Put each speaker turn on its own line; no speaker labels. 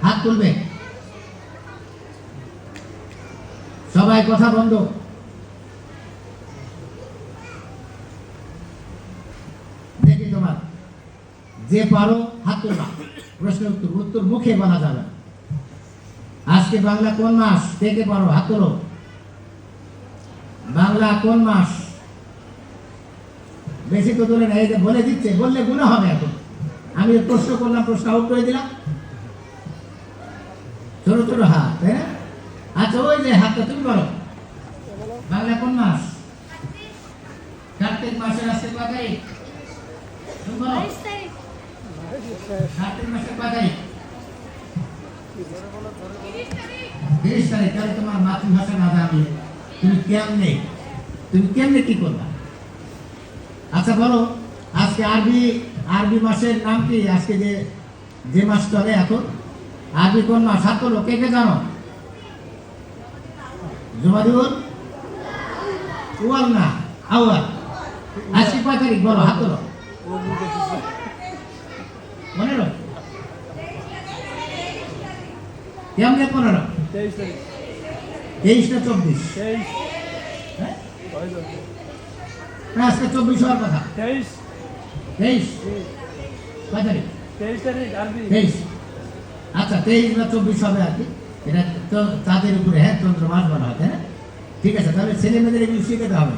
হাত তুলবে। সবাই কথা বন্ধ। দেখি তোমার যে পারো হাত তুলবা। প্রশ্নের উত্তর উত্তর মুখে বলা যাবে না। আজকে বাংলা কোন মাস? কে কে পারো হাত তোলো। বাংলা কোন মাস? বেশি তো তোলে না, এই যে বলে দিচ্ছে, বললে গুণা হবে। এখন আমি প্রশ্ন করলাম, প্রশ্ন আউট করে দিলাম। ছোট ছোট হাত, তাই না? আচ্ছা, ওই যে হাতটা তুমি বলো, বাংলা কোন মাস? কার্তিক মাসের আজকে কয় তারিখ? তুমি বলো। কার্তিক মাসের কয় তারিখ? 30 তারিখ। তাহলে তোমার মাতৃভাষা না জানলে তুমি কেমনে কি করবা? আচ্ছা বলো, আজকে আরবি মাসের নাম কি? আজকে যে মাস চলে এখন, আরবি কোন মাস? হাত তোলো, কে কে জানো? জুমাদিউল উয়াল না আউয়াল। আজকে কয় তারিখ বলো, হাত তোলো। 15। কেমনে 15? 23 না 24? হ্যাঁ? না, আজকে 24 হওয়ার কথা। 23 কয় তারিখ? 23। আচ্ছা, 23 বা 24 হবে আর কি। এটা তো তাদের উপরে, হ্যাঁ, চন্দ্র মাস বলা হয়, তাই না? ঠিক আছে, তাহলে ছেলে মেয়েদের এগুলো শিখাতে হবে।